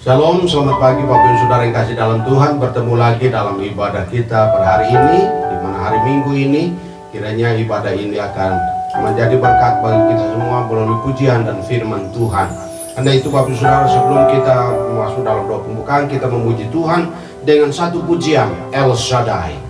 Shalom, selamat pagi Bapak Ibu Saudara yang kasih dalam Tuhan. Bertemu lagi dalam ibadah kita pada hari ini, di mana hari Minggu ini kiranya ibadah ini akan menjadi berkat bagi kita semua melalui pujian dan firman Tuhan. Karena itu Bapak Ibu Saudara, sebelum kita masuk dalam doa pembukaan, kita memuji Tuhan dengan satu pujian, El Shaddai.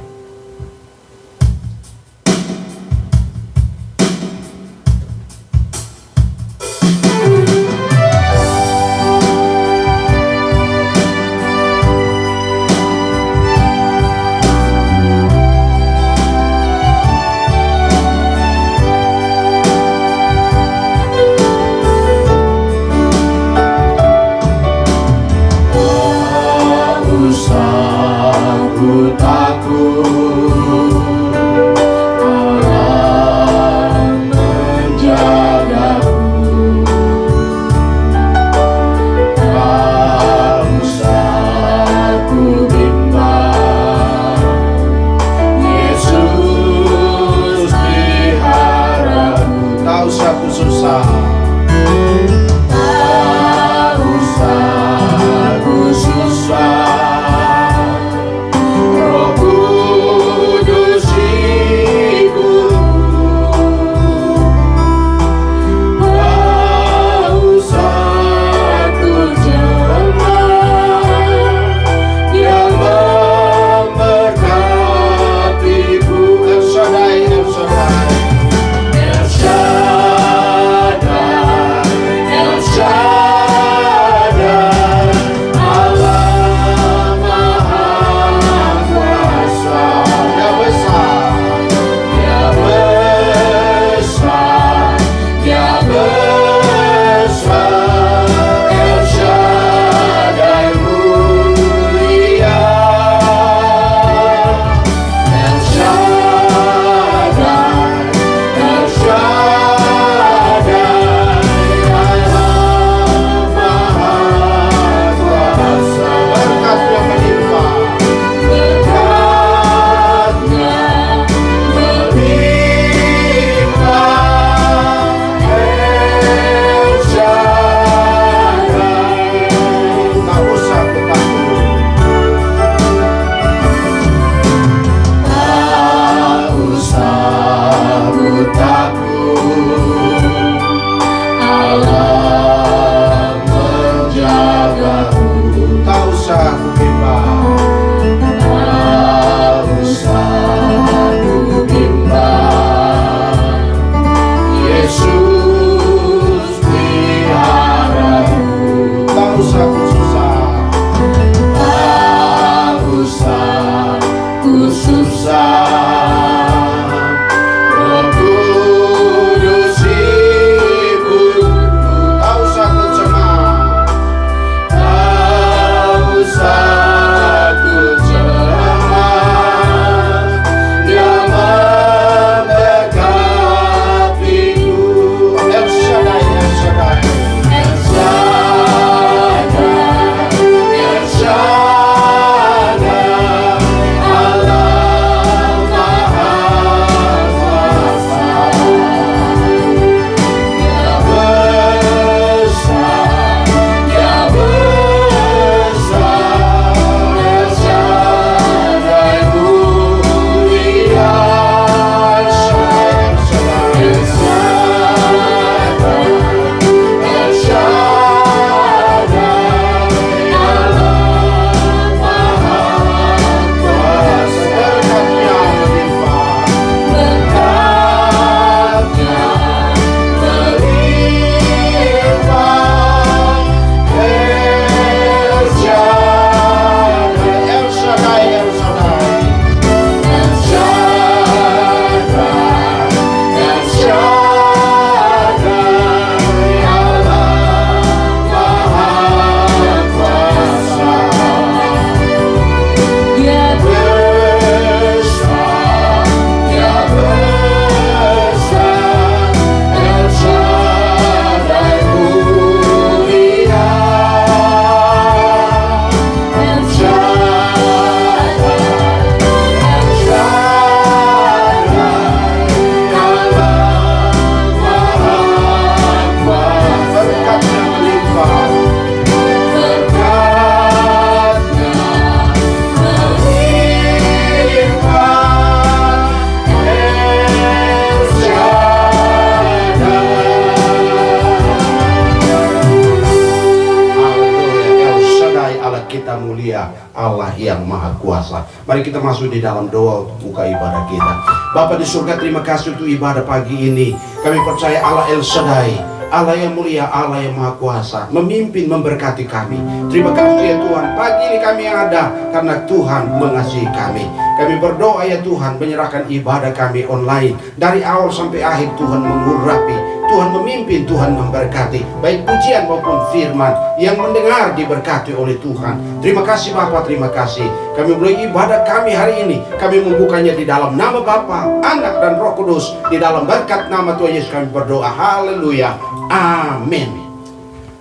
Mari kita masuk di dalam doa untuk buka ibadah kita. Bapa di surga, terima kasih untuk ibadah pagi ini. Kami percaya Allah El Shaddai, Allah yang mulia, Allah yang maha kuasa, memimpin, memberkati kami. Terima kasih ya Tuhan, pagi ini kami yang ada karena Tuhan mengasihi kami. Kami berdoa ya Tuhan, menyerahkan ibadah kami online. Dari awal sampai akhir Tuhan mengurapi, Tuhan memimpin, Tuhan memberkati. Baik pujian maupun firman yang mendengar diberkati oleh Tuhan. Terima kasih Bapa, terima kasih. Kami mulai ibadah kami hari ini. Kami membukanya di dalam nama Bapa, Anak dan Roh Kudus. Di dalam berkat nama Tuhan Yesus kami berdoa. Haleluya. Amin.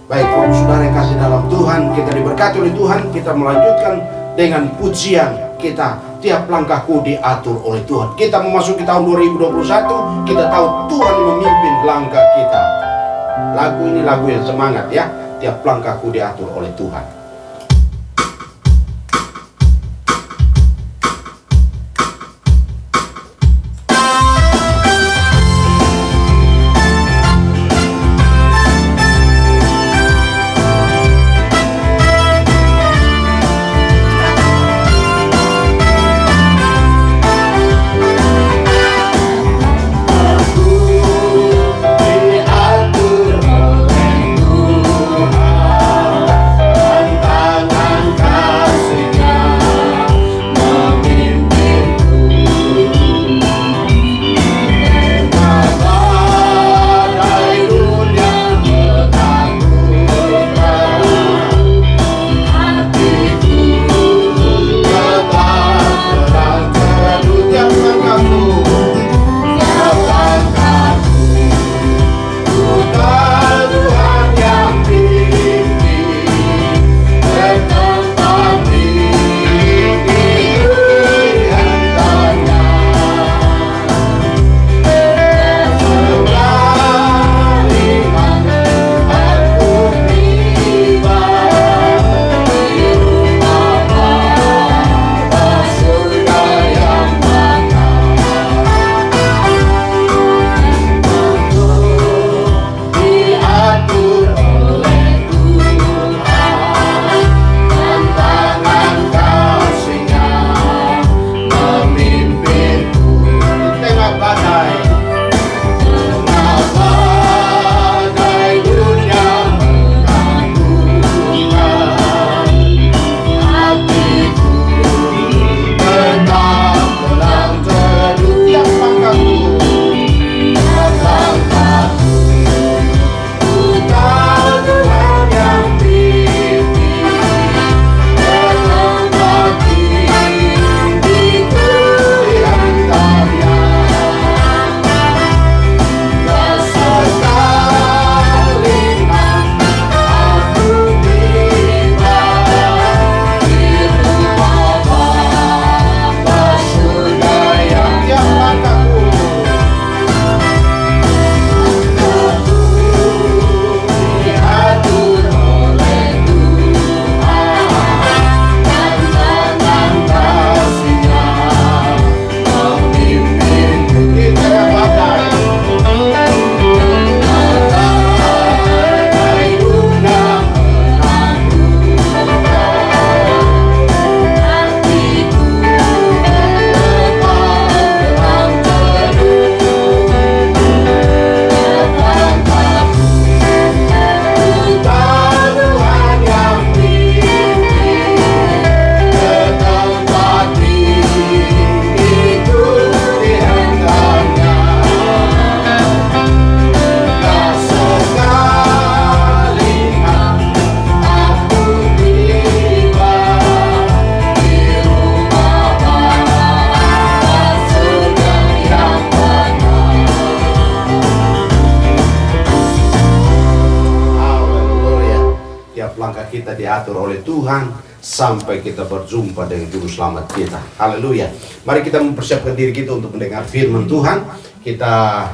Baik Bapak Saudara yang kasih dalam Tuhan, kita diberkati oleh Tuhan. Kita melanjutkan dengan pujian kita. Tiap langkahku diatur oleh Tuhan. Kita memasuki tahun 2021, kita tahu Tuhan memimpin langkah kita. Lagu ini lagu yang semangat ya. Tiap langkahku diatur oleh Tuhan. Kita diatur oleh Tuhan sampai kita berjumpa dengan Juru Selamat kita. Haleluya. Mari kita mempersiapkan diri kita untuk mendengar firman Tuhan. Kita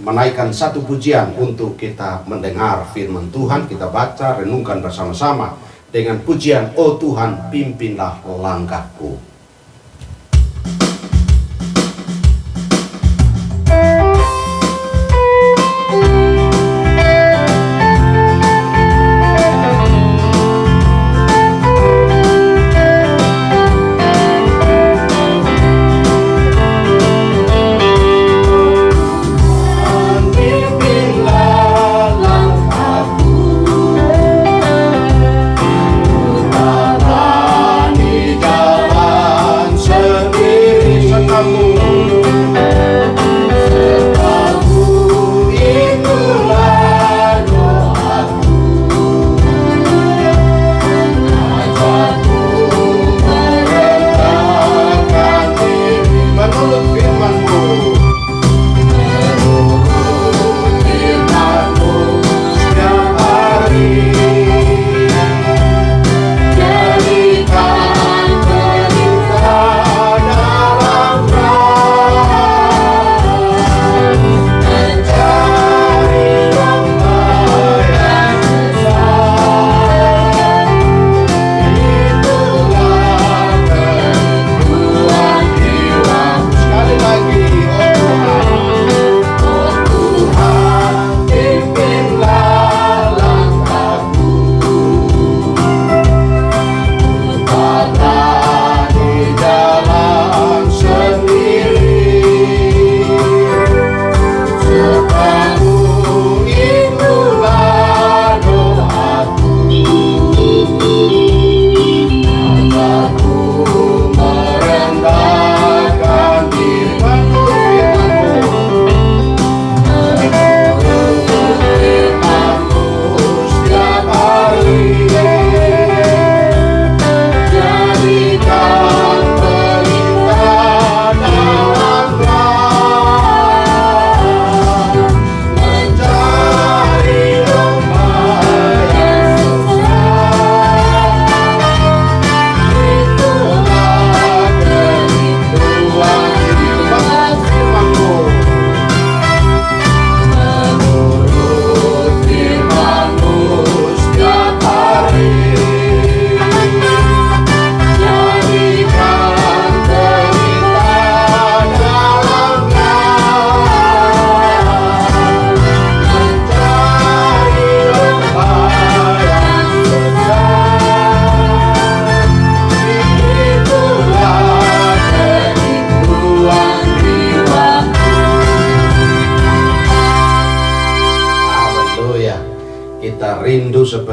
menaikkan satu pujian untuk kita mendengar firman Tuhan. Kita baca, renungkan bersama-sama dengan pujian, "Oh Tuhan, pimpinlah langkahku."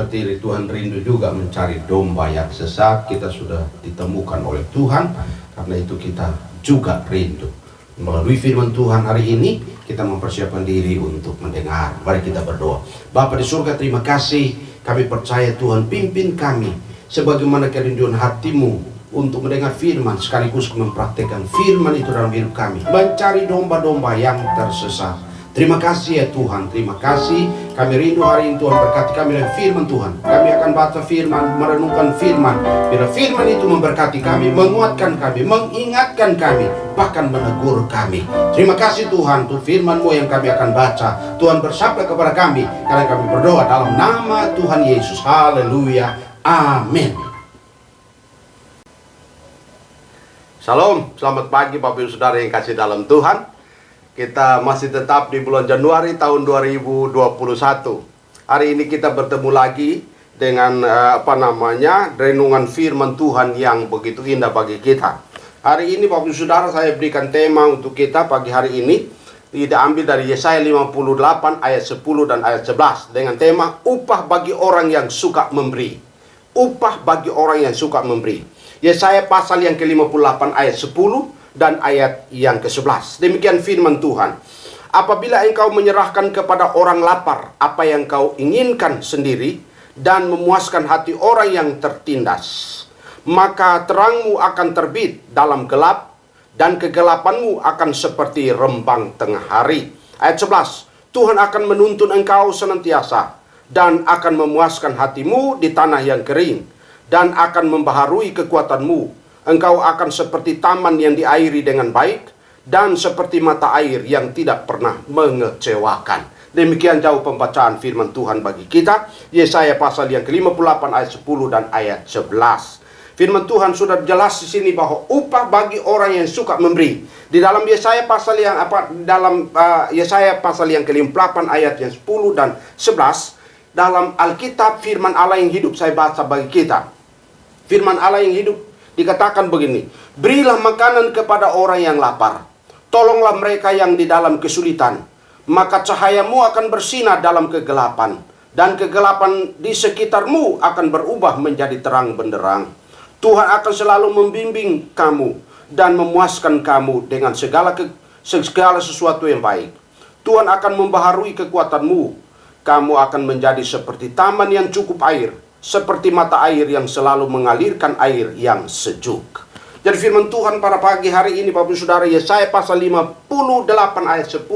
seperti Tuhan rindu juga mencari domba yang sesat. Kita sudah ditemukan oleh Tuhan, karena itu kita juga rindu. Melalui firman Tuhan hari ini, kita mempersiapkan diri untuk mendengar. Mari kita berdoa. Bapa di surga, terima kasih. Kami percaya Tuhan pimpin kami sebagaimana kerinduan hatimu untuk mendengar firman, sekaligus mempraktekkan firman itu dalam hidup kami, mencari domba-domba yang tersesat. Terima kasih ya Tuhan, terima kasih. Kami rindu hari ini Tuhan, berkati kami dengan firman Tuhan. Kami akan baca firman, merenungkan firman. Bila firman itu memberkati kami, menguatkan kami, mengingatkan kami, bahkan menegur kami. Terima kasih Tuhan untuk firman-Mu yang kami akan baca. Tuhan bersabda kepada kami, karena kami berdoa dalam nama Tuhan Yesus. Haleluya, amin. Shalom, selamat pagi Bapak Ibu Saudara yang kasih dalam Tuhan. Kita masih tetap di bulan Januari tahun 2021. Hari ini kita bertemu lagi dengan renungan firman Tuhan yang begitu indah bagi kita. Hari ini Bapak Ibu Saudara, saya berikan tema untuk kita pagi hari ini, diambil dari Yesaya 58 ayat 10 dan ayat 11 dengan tema upah bagi orang yang suka memberi. Upah bagi orang yang suka memberi. Yesaya pasal yang ke-58 ayat 10 dan ayat yang ke-11. Demikian firman Tuhan. Apabila engkau menyerahkan kepada orang lapar apa yang kau inginkan sendiri, dan memuaskan hati orang yang tertindas, maka terangmu akan terbit dalam gelap, dan kegelapanmu akan seperti rembang tengah hari. Ayat 11. Tuhan akan menuntun engkau senantiasa, dan akan memuaskan hatimu di tanah yang kering, dan akan membaharui kekuatanmu. Engkau akan seperti taman yang diairi dengan baik, dan seperti mata air yang tidak pernah mengecewakan. Demikian jauh pembacaan firman Tuhan bagi kita. Yesaya pasal yang ke-58 ayat 10 dan ayat 11. Firman Tuhan sudah jelas di sini bahwa upah bagi orang yang suka memberi. Di dalam Yesaya pasal yang Yesaya pasal yang ke-58 ayat yang 10 dan 11, dalam Alkitab firman Allah yang hidup saya baca bagi kita. Firman Allah yang hidup dikatakan begini, berilah makanan kepada orang yang lapar, tolonglah mereka yang di dalam kesulitan, maka cahayamu akan bersinar dalam kegelapan, dan kegelapan di sekitarmu akan berubah menjadi terang benderang. Tuhan akan selalu membimbing kamu dan memuaskan kamu dengan segala sesuatu yang baik. Tuhan akan membaharui kekuatanmu. Kamu akan menjadi seperti taman yang cukup air, seperti mata air yang selalu mengalirkan air yang sejuk. Jadi firman Tuhan pada pagi hari ini Bapak Ibu Saudara, Yesaya pasal 58 ayat 10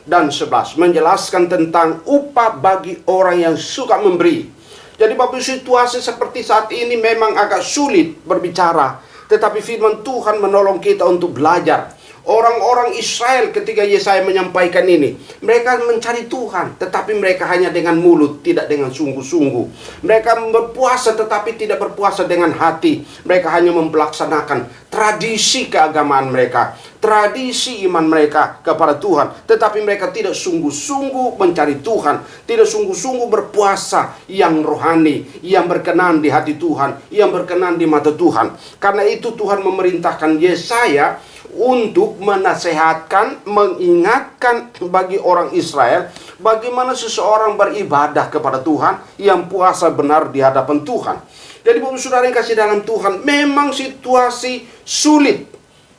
dan 11 menjelaskan tentang upah bagi orang yang suka memberi. Jadi Bapak Ibu, situasi seperti saat ini memang agak sulit berbicara, tetapi firman Tuhan menolong kita untuk belajar. Orang-orang Israel ketika Yesaya menyampaikan ini, mereka mencari Tuhan, tetapi mereka hanya dengan mulut, tidak dengan sungguh-sungguh. Mereka berpuasa tetapi tidak berpuasa dengan hati. Mereka hanya melaksanakan tradisi keagamaan mereka, tradisi iman mereka kepada Tuhan, tetapi mereka tidak sungguh-sungguh mencari Tuhan, tidak sungguh-sungguh berpuasa yang rohani, yang berkenan di hati Tuhan, yang berkenan di mata Tuhan. Karena itu Tuhan memerintahkan Yesaya untuk menasehatkan, mengingatkan bagi orang Israel bagaimana seseorang beribadah kepada Tuhan yang puasa benar di hadapan Tuhan. Jadi Bapak Saudara yang kasih dalam Tuhan, memang situasi sulit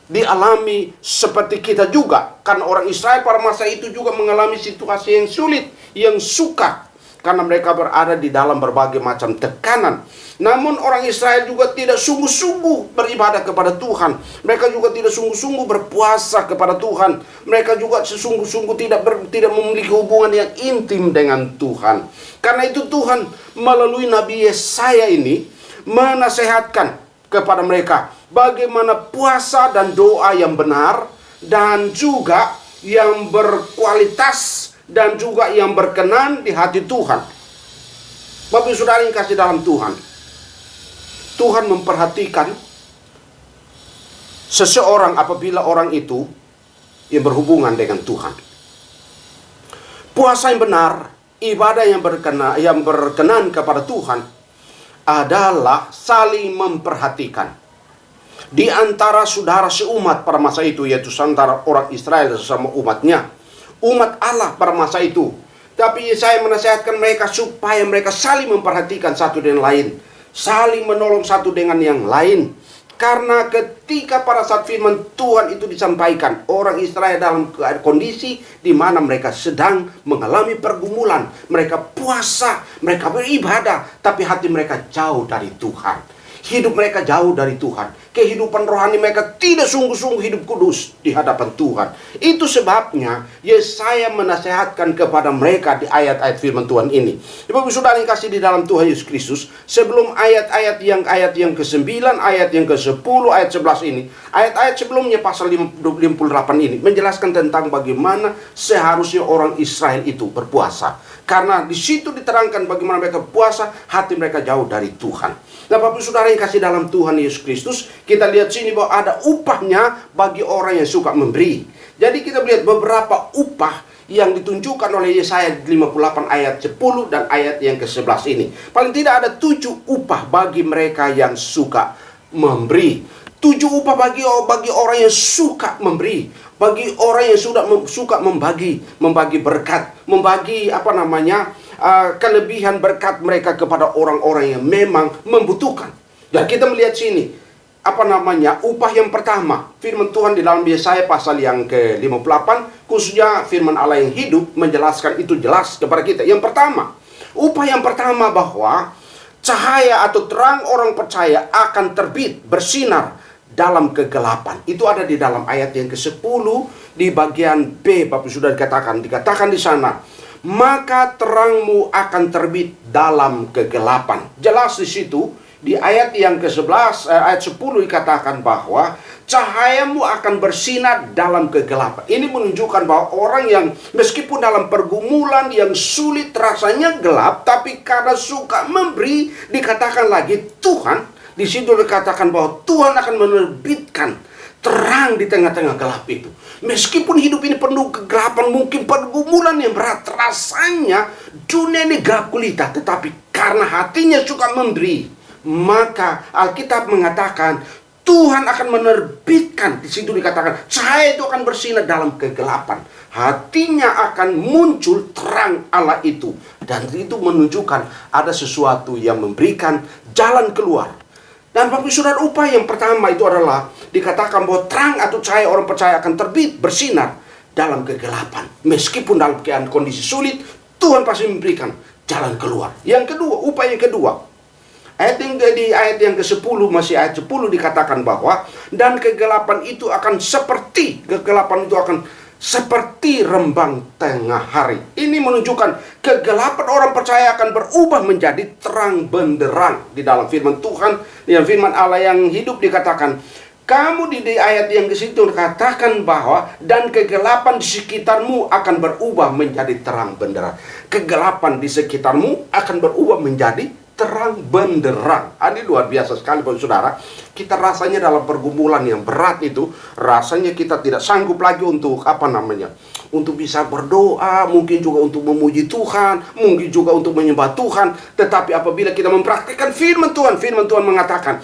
dialami seperti kita juga. Karena orang Israel pada masa itu juga mengalami situasi yang sulit, yang sukar, karena mereka berada di dalam berbagai macam tekanan. Namun orang Israel juga tidak sungguh-sungguh beribadah kepada Tuhan. Mereka juga tidak sungguh-sungguh berpuasa kepada Tuhan. Mereka juga sesungguh-sungguh tidak memiliki hubungan yang intim dengan Tuhan. Karena itu Tuhan melalui Nabi Yesaya ini menasehatkan kepada mereka bagaimana puasa dan doa yang benar, dan juga yang berkualitas, dan juga yang berkenan di hati Tuhan. Bapak Saudara yang kasih dalam Tuhan, Tuhan memperhatikan seseorang apabila orang itu yang berhubungan dengan Tuhan. Puasa yang benar, ibadah yang berkenan kepada Tuhan adalah saling memperhatikan di antara saudara seumat pada masa itu, yaitu antara orang Israel sesama umatnya. Umat Allah pada masa itu Tapi Yesaya menasihatkan mereka supaya mereka saling memperhatikan satu dengan lain, saling menolong satu dengan yang lain. Karena ketika pada saat firman Tuhan itu disampaikan, orang Israel dalam kondisi di mana mereka sedang mengalami pergumulan, mereka puasa, mereka beribadah, tapi hati mereka jauh dari Tuhan. Hidup mereka jauh dari Tuhan. Kehidupan rohani mereka tidak sungguh-sungguh hidup kudus di hadapan Tuhan. Itu sebabnya Yesaya menasehatkan kepada mereka di ayat-ayat firman Tuhan ini. Bapak Saudara yang kasih di dalam Tuhan Yesus Kristus, sebelum ayat yang ke-9, ayat yang ke-10, ayat 11 ini, ayat-ayat sebelumnya pasal 58 ini menjelaskan tentang bagaimana seharusnya orang Israel itu berpuasa. Karena di situ diterangkan bagaimana mereka puasa, hati mereka jauh dari Tuhan. Nah, Bapak Saudara yang kasih dalam Tuhan Yesus Kristus, kita lihat sini bahwa ada upahnya bagi orang yang suka memberi. Jadi kita melihat beberapa upah yang ditunjukkan oleh Yesaya 58 ayat 10 dan ayat yang ke-11 ini. Paling tidak ada 7 upah bagi mereka yang suka memberi. 7 upah bagi orang yang suka memberi, bagi orang yang suka membagi berkat, membagi kelebihan berkat mereka kepada orang-orang yang memang membutuhkan. Dan kita melihat sini upah yang pertama, firman Tuhan di dalam Yesaya pasal yang ke-58, khususnya firman Allah yang hidup menjelaskan itu jelas kepada kita. Yang pertama, upah yang pertama bahwa cahaya atau terang orang percaya akan terbit bersinar dalam kegelapan. Itu ada di dalam ayat yang ke-10 di bagian B, Bapak sudah dikatakan di sana, maka terangmu akan terbit dalam kegelapan. Jelas di situ di ayat yang ke-11 ayat 10 dikatakan bahwa cahayamu akan bersinar dalam kegelapan. Ini menunjukkan bahwa orang yang meskipun dalam pergumulan yang sulit rasanya gelap, tapi karena suka memberi, dikatakan lagi Tuhan, di situ dikatakan bahwa Tuhan akan menerbitkan terang di tengah-tengah gelap itu. Meskipun hidup ini penuh kegelapan, mungkin pergumulan yang berat, rasanya dunia ini gelap gulita, tetapi karena hatinya suka memberi, maka Alkitab mengatakan Tuhan akan menerbitkan, di situ dikatakan cahaya itu akan bersinar dalam kegelapan. Hatinya akan muncul terang Allah itu, dan itu menunjukkan ada sesuatu yang memberikan jalan keluar. Dan Bapak Saudara, upah yang pertama itu adalah dikatakan bahwa terang atau cahaya orang percaya akan terbit bersinar dalam kegelapan. Meskipun dalam keadaan kondisi sulit, Tuhan pasti memberikan jalan keluar. Yang kedua, upah yang kedua, ayat yang ke-10, masih ayat 10 dikatakan bahwa dan kegelapan itu akan seperti rembang tengah hari. Ini menunjukkan kegelapan orang percaya akan berubah menjadi terang benderang. Di dalam firman Tuhan, di dalam firman Allah yang hidup dikatakan, kamu di ayat yang ke situ dikatakan bahwa dan kegelapan di sekitarmu akan berubah menjadi terang benderang. Kegelapan di sekitarmu akan berubah menjadi terang benderang. Ini luar biasa sekali Bapak Saudara. Kita rasanya dalam pergumulan yang berat itu, rasanya kita tidak sanggup lagi untuk untuk bisa berdoa, mungkin juga untuk memuji Tuhan, mungkin juga untuk menyembah Tuhan. Tetapi apabila kita mempraktikkan firman Tuhan mengatakan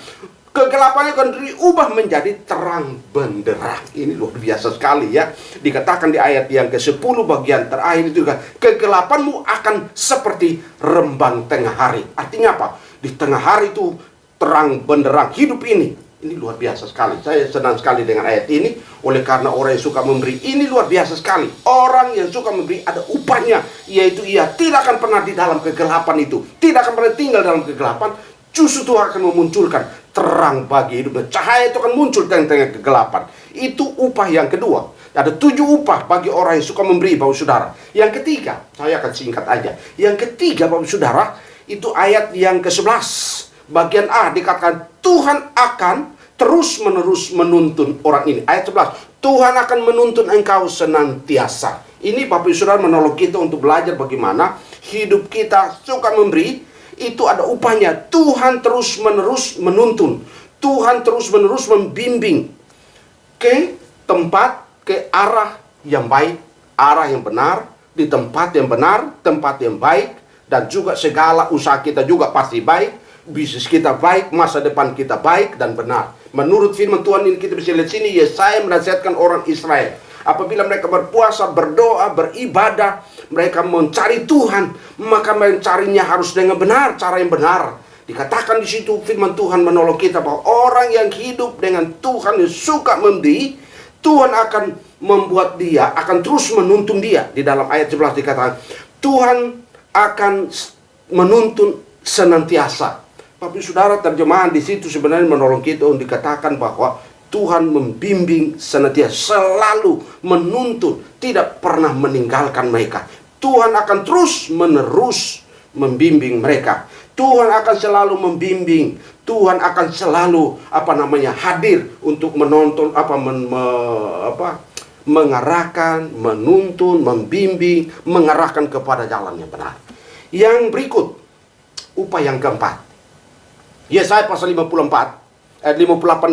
kegelapannya akan diubah menjadi terang benderang. Ini luar biasa sekali ya. Dikatakan di ayat yang ke-10 bagian terakhir itu juga, kegelapanmu akan seperti rembang tengah hari. Artinya apa? Di tengah hari itu terang benderang hidup ini. Ini luar biasa sekali. Saya senang sekali dengan ayat ini. Oleh karena orang yang suka memberi, ini luar biasa sekali. Orang yang suka memberi ada upahnya, yaitu ia tidak akan pernah di dalam kegelapan itu, tidak akan pernah tinggal dalam kegelapan. Justru Tuhan akan memunculkan terang bagi hidupnya. Cahaya itu akan muncul di tengah-tengah kegelapan. Itu upah yang kedua. Ada 7 upah bagi orang yang suka memberi, Bapak Saudara. Yang ketiga, saya akan singkat aja. Yang ketiga, Bapak Saudara, itu ayat yang ke-11. Bagian A dikatakan Tuhan akan terus-menerus menuntun orang ini. Ayat 11, Tuhan akan menuntun engkau senantiasa. Ini Bapak Saudara menolong kita untuk belajar bagaimana hidup kita suka memberi, itu ada upahnya. Tuhan terus-menerus menuntun. Tuhan terus-menerus membimbing ke tempat, ke arah yang baik, arah yang benar, di tempat yang benar, tempat yang baik, dan juga segala usaha kita juga pasti baik, bisnis kita baik, masa depan kita baik dan benar. Menurut firman Tuhan ini kita bisa lihat sini, Yesaya menasihatkan orang Israel Apabila mereka berpuasa, berdoa, beribadah, mereka mencari Tuhan, maka mencarinya harus dengan benar, cara yang benar. Dikatakan di situ firman Tuhan menolong kita bahwa orang yang hidup dengan Tuhan, yang suka memberi, Tuhan akan membuat dia, akan terus menuntun dia. Di dalam ayat 11 dikatakan, Tuhan akan menuntun senantiasa. Tapi saudara, terjemahan di situ sebenarnya menolong kita untuk dikatakan bahwa Tuhan membimbing senantiasa, selalu menuntun, tidak pernah meninggalkan mereka. Tuhan akan terus menerus membimbing mereka. Tuhan akan selalu membimbing. Tuhan akan selalu hadir untuk menonton, mengarahkan, menuntun, membimbing, mengarahkan kepada jalan yang benar. Yang berikut, upah yang keempat. Yesaya pasal 58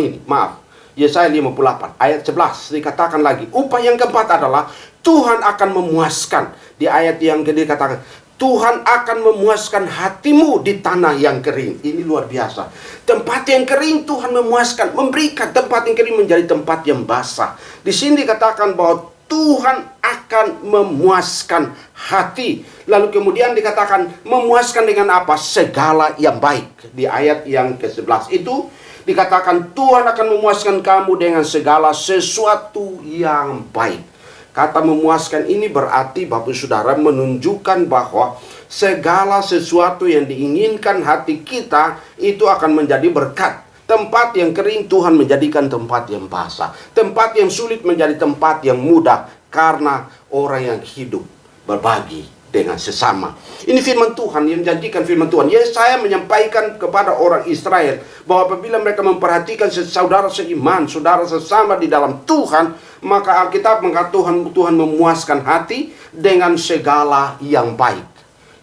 ini, maaf. Yesaya 58 ayat 11 dikatakan lagi, upah yang keempat adalah Tuhan akan memuaskan. Di ayat yang kedua dikatakan, Tuhan akan memuaskan hatimu di tanah yang kering. Ini luar biasa. Tempat yang kering Tuhan memuaskan, memberikan tempat yang kering menjadi tempat yang basah. Di sini dikatakan bahwa Tuhan akan memuaskan hati. Lalu kemudian dikatakan memuaskan dengan apa? Segala yang baik. Di ayat yang ke-11 itu dikatakan Tuhan akan memuaskan kamu dengan segala sesuatu yang baik. Kata memuaskan ini berarti Bapak Saudara menunjukkan bahwa segala sesuatu yang diinginkan hati kita itu akan menjadi berkat. Tempat yang kering Tuhan menjadikan tempat yang basah. Tempat yang sulit menjadi tempat yang mudah karena orang yang hidup berbagi dengan sesama. Ini firman Tuhan yang menjanjikan firman Tuhan. Yesaya menyampaikan kepada orang Israel bahwa apabila mereka memperhatikan saudara seiman, saudara sesama di dalam Tuhan, maka Alkitab mengatakan Tuhan memuaskan hati dengan segala yang baik.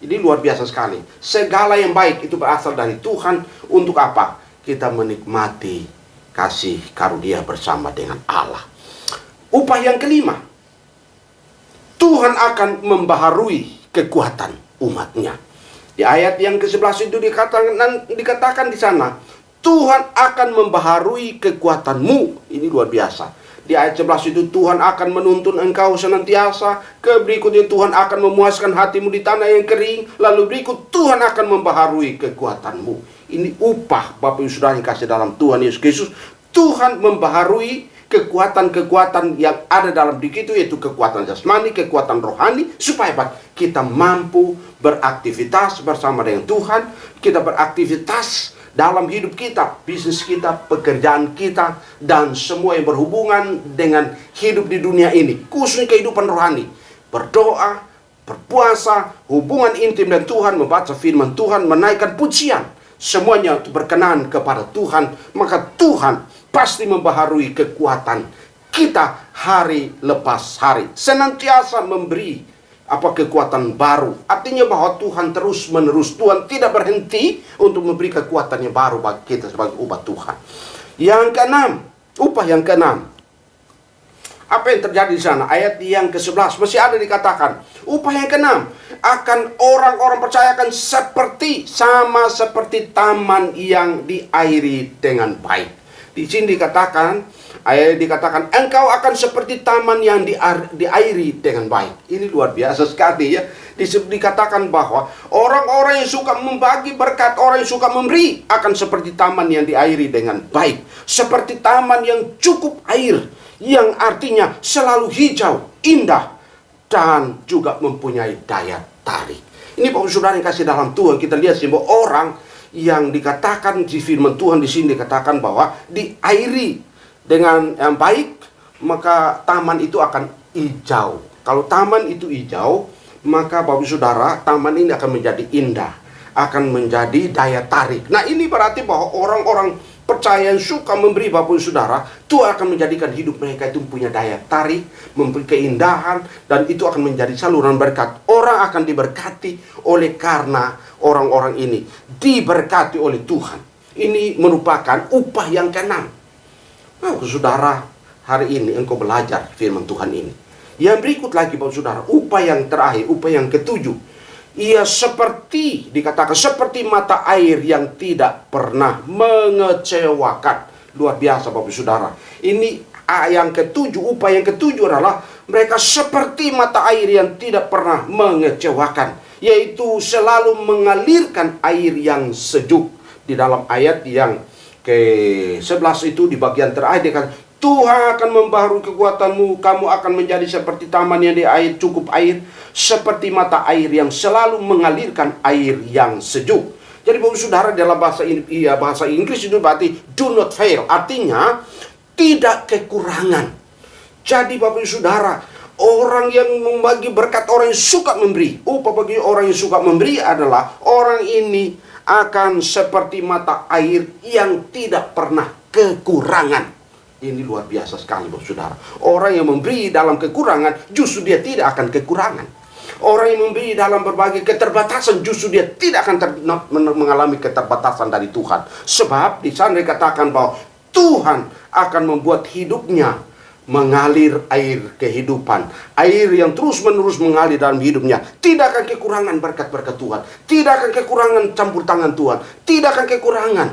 Ini luar biasa sekali. Segala yang baik itu berasal dari Tuhan. Untuk apa? Kita menikmati kasih karunia bersama dengan Allah. Upah yang kelima, Tuhan akan membaharui kekuatan umatnya. Di ayat yang ke-11 itu dikatakan di sana, Tuhan akan membaharui kekuatanmu. Ini luar biasa. Di ayat 11 itu Tuhan akan menuntun engkau senantiasa. Berikutnya Tuhan akan memuaskan hatimu di tanah yang kering. Lalu berikut Tuhan akan membaharui kekuatanmu. Ini upah Bapak Ibu Saudara yang kasih dalam Tuhan Yesus Kristus. Tuhan membaharui kekuatan-kekuatan yang ada dalam diri itu, yaitu kekuatan jasmani, kekuatan rohani, supaya kita mampu beraktivitas bersama dengan Tuhan. Kita beraktivitas dalam hidup kita, bisnis kita, pekerjaan kita, dan semua yang berhubungan dengan hidup di dunia ini, khususnya kehidupan rohani. Berdoa, berpuasa, hubungan intim dengan Tuhan, membaca firman Tuhan, menaikkan pujian, semuanya berkenan kepada Tuhan. Maka Tuhan pasti membaharui kekuatan kita hari lepas hari, senantiasa memberi kekuatan baru. Artinya bahwa Tuhan terus menerus, Tuhan tidak berhenti untuk memberi kekuatan yang baru bagi kita sebagai umat Tuhan. Yang keenam, upah yang keenam. Apa yang terjadi di sana? Ayat yang ke-11 masih ada dikatakan, upah yang keenam akan orang-orang percaya akan sama seperti taman yang diairi dengan baik. Di sini dikatakan, engkau akan seperti taman yang diairi dengan baik. Ini luar biasa sekali ya. Dikatakan bahwa orang-orang yang suka membagi berkat, orang yang suka memberi, akan seperti taman yang diairi dengan baik. Seperti taman yang cukup air, yang artinya selalu hijau, indah, dan juga mempunyai daya tarik. Ini Bapak Saudara yang kasih dalam Tuhan, kita lihat bahwa orang yang dikatakan di firman Tuhan di sini dikatakan bahwa diairi dengan yang baik, maka taman itu akan hijau. Kalau taman itu hijau, maka Bapak Saudara, taman ini akan menjadi indah, akan menjadi daya tarik. Nah, ini berarti bahwa orang-orang percaya yang suka memberi Bapak Saudara, Tuhan akan menjadikan hidup mereka itu punya daya tarik, memberi keindahan, dan itu akan menjadi saluran berkat. Orang akan diberkati oleh karena orang-orang ini diberkati oleh Tuhan. Ini merupakan upah yang keenam. Bapak Saudara, hari ini engkau belajar firman Tuhan ini. Yang berikut lagi Bapak Saudara, upah yang terakhir, upah yang ketujuh. Ia dikatakan seperti mata air yang tidak pernah mengecewakan. Luar biasa Bapak Saudara. Ini Yang ketujuh, upah yang ketujuh adalah mereka seperti mata air yang tidak pernah mengecewakan, yaitu selalu mengalirkan air yang sejuk. Di dalam ayat yang ke-11 itu di bagian terakhir dia kata, Tuhan akan membaharui kekuatanmu, kamu akan menjadi seperti taman yang di air cukup air, seperti mata air yang selalu mengalirkan air yang sejuk. Jadi Bapak Saudara, dalam bahasa Inggris itu berarti do not fail, artinya tidak kekurangan. Jadi Bapak Saudara, orang yang membagi berkat, orang yang suka memberi. Upah bagi orang yang suka memberi adalah orang ini akan seperti mata air yang tidak pernah kekurangan. Ini luar biasa sekali Bapak Saudara. Orang yang memberi dalam kekurangan, justru dia tidak akan kekurangan. Orang yang memberi dalam berbagai keterbatasan, justru dia tidak akan mengalami keterbatasan dari Tuhan. Sebab di sana dikatakan bahwa Tuhan akan membuat hidupnya mengalir air kehidupan. Air yang terus-menerus mengalir dalam hidupnya. Tidak akan kekurangan berkat-berkat Tuhan. Tidak akan kekurangan campur tangan Tuhan. Tidak akan kekurangan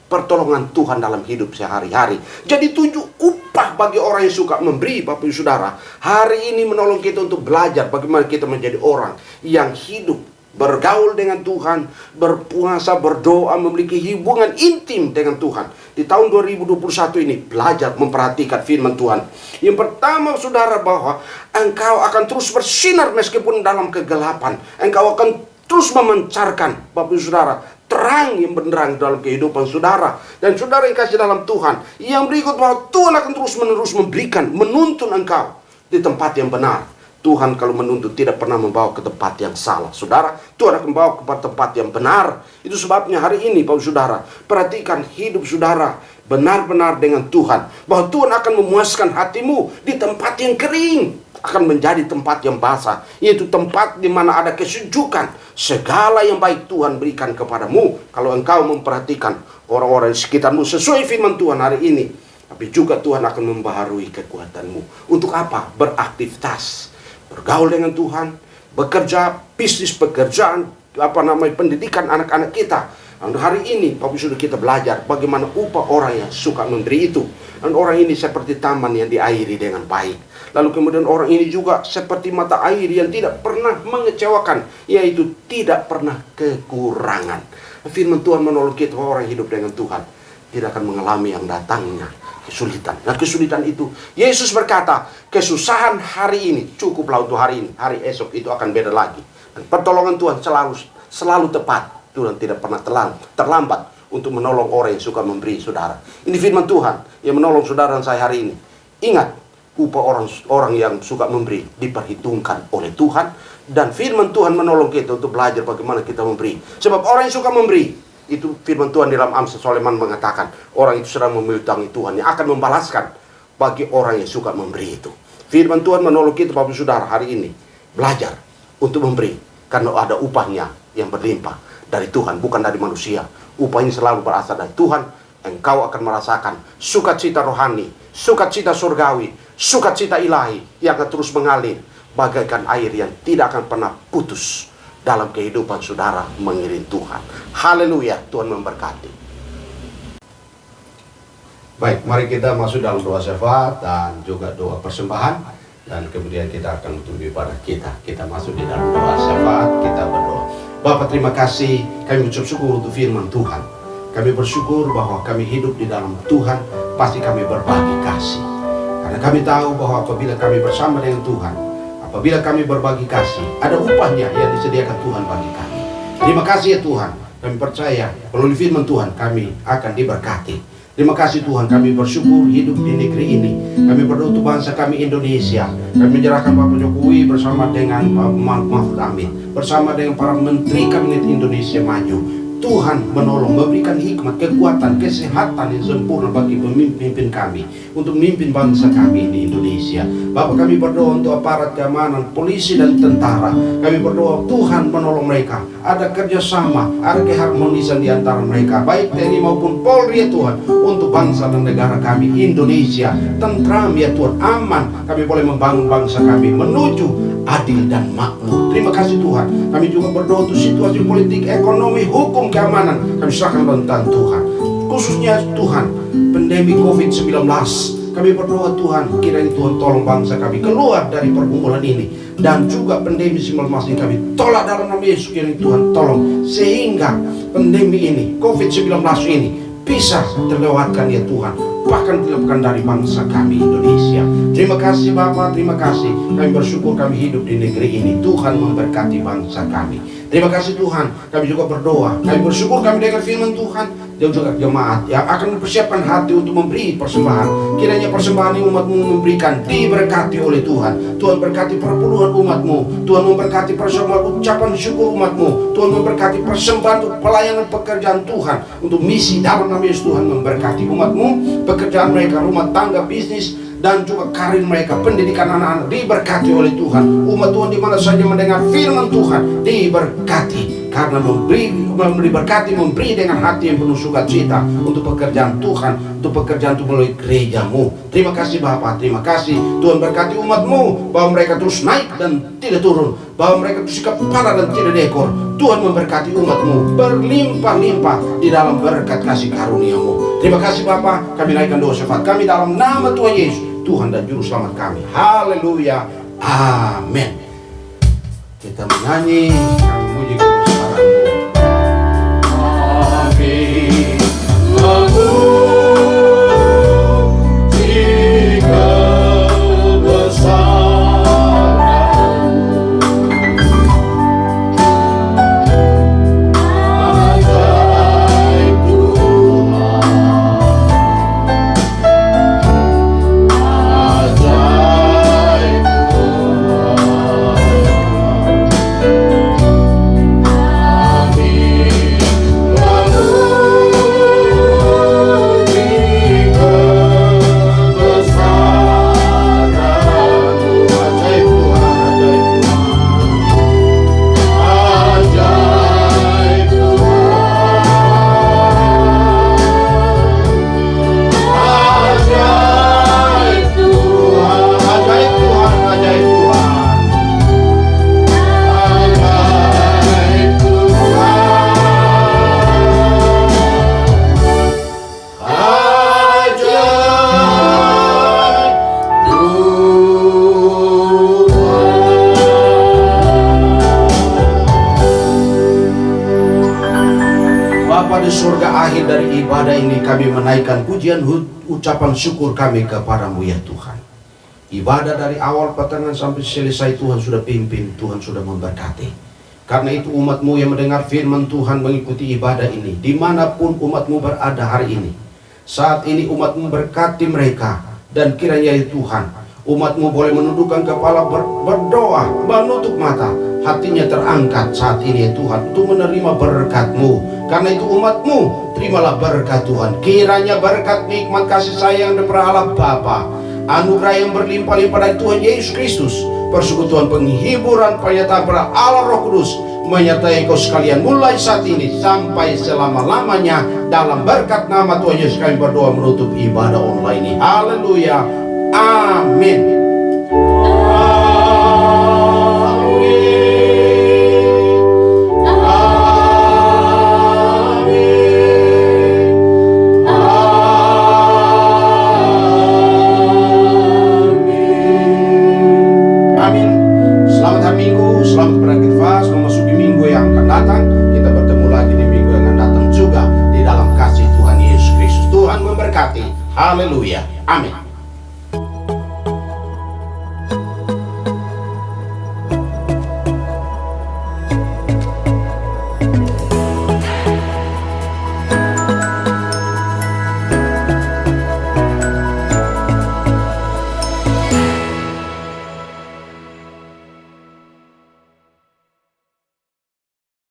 pertolongan Tuhan dalam hidup sehari-hari. Jadi 7 upah bagi orang yang suka memberi, Bapak Ibu Saudara. Hari ini menolong kita untuk belajar bagaimana kita menjadi orang yang hidup, bergaul dengan Tuhan, berpuasa, berdoa, memiliki hubungan intim dengan Tuhan. Di tahun 2021 ini belajar memperhatikan firman Tuhan. Yang pertama Saudara, bahwa engkau akan terus bersinar meskipun dalam kegelapan. Engkau akan terus memancarkan, Bapak Ibu Saudara, terang yang benderang dalam kehidupan saudara. Dan saudara yang kasih dalam Tuhan, yang berikut bahwa Tuhan akan terus-menerus memberikan, menuntun engkau di tempat yang benar. Tuhan kalau menuntut tidak pernah membawa ke tempat yang salah. Saudara, Tuhan akan membawa ke tempat yang benar. Itu sebabnya hari ini Bapak Saudara, perhatikan hidup saudara benar-benar dengan Tuhan. Bahwa Tuhan akan memuaskan hatimu di tempat yang kering, akan menjadi tempat yang basah, yaitu tempat di mana ada kesejukan. Segala yang baik Tuhan berikan kepadamu kalau engkau memperhatikan orang-orang di sekitarmu sesuai firman Tuhan hari ini. Tapi juga Tuhan akan membaharui kekuatanmu. Untuk apa? Beraktivitas, bergaul dengan Tuhan, bekerja, bisnis pekerjaan, pendidikan anak-anak kita. Dan hari ini Bapak sudah kita belajar bagaimana upah orang yang suka memberi itu. Dan orang ini seperti taman yang diairi dengan baik. Lalu kemudian orang ini juga seperti mata air yang tidak pernah mengecewakan, yaitu tidak pernah kekurangan. Firman Tuhan menolong kita, orang hidup dengan Tuhan tidak akan mengalami yang datangnya kesulitan. Nah, kesulitan itu Yesus berkata, kesusahan hari ini cukuplah untuk hari ini, hari esok itu akan beda lagi. Dan pertolongan Tuhan selalu tepat. Tuhan tidak pernah terlambat untuk menolong orang yang suka memberi, saudara. Ini firman Tuhan yang menolong saudara dan saya hari ini. Ingat, upah orang yang suka memberi diperhitungkan oleh Tuhan. Dan firman Tuhan menolong kita untuk belajar bagaimana kita memberi. Sebab orang yang suka memberi, itu firman Tuhan dalam Amsal Sulaiman mengatakan, orang itu sedang memilitangi Tuhan yang akan membalaskan bagi orang yang suka memberi itu. Firman Tuhan menolong kita Bapak Saudara hari ini belajar untuk memberi, karena ada upahnya yang berlimpah dari Tuhan, bukan dari manusia. Upah ini selalu berasal dari Tuhan. Engkau akan merasakan sukacita rohani, sukacita surgawi, sukacita ilahi yang akan terus mengalir bagaikan air yang tidak akan pernah putus dalam kehidupan saudara mengiring Tuhan. Haleluya, Tuhan memberkati. Baik, mari kita masuk dalam doa syafaat dan juga doa persembahan. Dan kemudian kita akan tutup ibadah kita. Kita masuk di dalam doa syafaat, kita berdoa. Bapak, terima kasih, kami ucap syukur untuk firman Tuhan. Kami bersyukur bahwa kami hidup di dalam Tuhan, pasti kami berbagi kasih. Karena kami tahu bahwa apabila kami bersama dengan Tuhan, apabila kami berbagi kasih, ada upahnya yang disediakan Tuhan bagi kami. Terima kasih ya Tuhan, kami percaya melalui firman Tuhan kami akan diberkati. Terima kasih Tuhan, kami bersyukur hidup di negeri ini. Kami berdoa untuk bangsa kami Indonesia. Kami menyerahkan Bapak Jokowi bersama dengan Mahfud Amin, bersama dengan para menteri kabinet Indonesia Maju. Tuhan menolong, memberikan hikmat, kekuatan, kesehatan yang sempurna bagi pemimpin kami untuk memimpin bangsa kami di Indonesia. Bapak, kami berdoa untuk aparat keamanan, polisi dan tentara. Kami berdoa Tuhan menolong mereka. Ada kerjasama, ada keharmonisan di antara mereka, baik TNI maupun Polri ya Tuhan, untuk bangsa dan negara kami Indonesia. Tentram ya Tuhan, aman. Kami boleh membangun bangsa kami menuju adil dan makmur. Terima kasih Tuhan. Kami juga berdoa untuk situasi politik, ekonomi, hukum, keamanan. Kami serahkan dalam tangan Tuhan. Khususnya Tuhan, pandemi COVID-19. Kami berdoa Tuhan, kiranya Tuhan tolong bangsa kami keluar dari pergumulan ini, dan juga pandemi 19 ini kami tolak dalam nama Yesus. Kiranya Tuhan tolong sehingga pandemi ini, COVID-19 ini bisa terlewatkan ya Tuhan, bahkan dilepaskan dari bangsa kami Indonesia. Terima kasih Bapa, terima kasih. Kami bersyukur kami hidup di negeri ini. Tuhan memberkati bangsa kami. Terima kasih Tuhan. Kami juga berdoa, kami bersyukur kami dengar firman Tuhan, dan juga jemaat yang akan mempersiapkan hati untuk memberi persembahan. Kiranya persembahan yang umat-Mu memberikan diberkati oleh Tuhan. Tuhan berkati perpuluhan umat-Mu. Tuhan memberkati persembahan ucapan syukur umat-Mu. Tuhan memberkati persembahan untuk pelayanan pekerjaan Tuhan, untuk misi dalam nama Yesus. Tuhan memberkati umat-Mu, pekerjaan mereka, rumah tangga, bisnis, dan juga karir mereka, pendidikan anak-anak diberkati oleh Tuhan. Umat Tuhan di mana saja mendengar firman Tuhan diberkati, karena memberi berkati, memberi dengan hati yang penuh sukacita untuk pekerjaan Tuhan, untuk pekerjaan Tuhan melalui gereja-Mu. Terima kasih Bapa, terima kasih. Tuhan berkati umat-Mu, bahwa mereka terus naik dan tidak turun, bahwa mereka terus kepala dan tidak ekor. Tuhan memberkati umat-Mu berlimpah-limpah di dalam berkat kasih karunia-Mu. Terima kasih Bapa, kami naikkan doa syafaat kami dalam nama Tuhan Yesus, Tuhan dan Juru Selamat kami. Haleluya, amin. Kita menyanyi, kami memuji kebesaran-Mu. Amin. Memuji dari ibadah ini kami menaikkan pujian ucapan syukur kami kepadamu ya Tuhan. Ibadah dari awal pertengahan sampai selesai Tuhan sudah pimpin, Tuhan sudah memberkati. Karena itu umat-Mu yang mendengar firman Tuhan mengikuti ibadah ini, dimanapun umat-Mu berada hari ini. Saat ini umat-Mu berkati mereka, dan kiranya ya Tuhan, umat-Mu boleh menundukkan kepala, berdoa, menutup mata, hatinya terangkat saat ini ya Tuhan, untuk menerima berkat-Mu. Karena itu umat-Mu, terimalah berkat Tuhan. Kiranya berkat nikmat kasih sayang daripada Allah Bapa, anugerah yang berlimpah-limpah dari Tuhan Yesus Kristus, persekutuan penghiburan penyertaan pada Allah Roh Kudus menyertai engkau sekalian mulai saat ini sampai selama-lamanya. Dalam berkat nama Tuhan Yesus kami berdoa menutup ibadah online ini. Haleluya, amin. Selamat beraktivitas memasuki minggu yang akan datang. Kita bertemu lagi di minggu yang akan datang juga di dalam kasih Tuhan Yesus Kristus. Tuhan memberkati. Haleluya. Amin.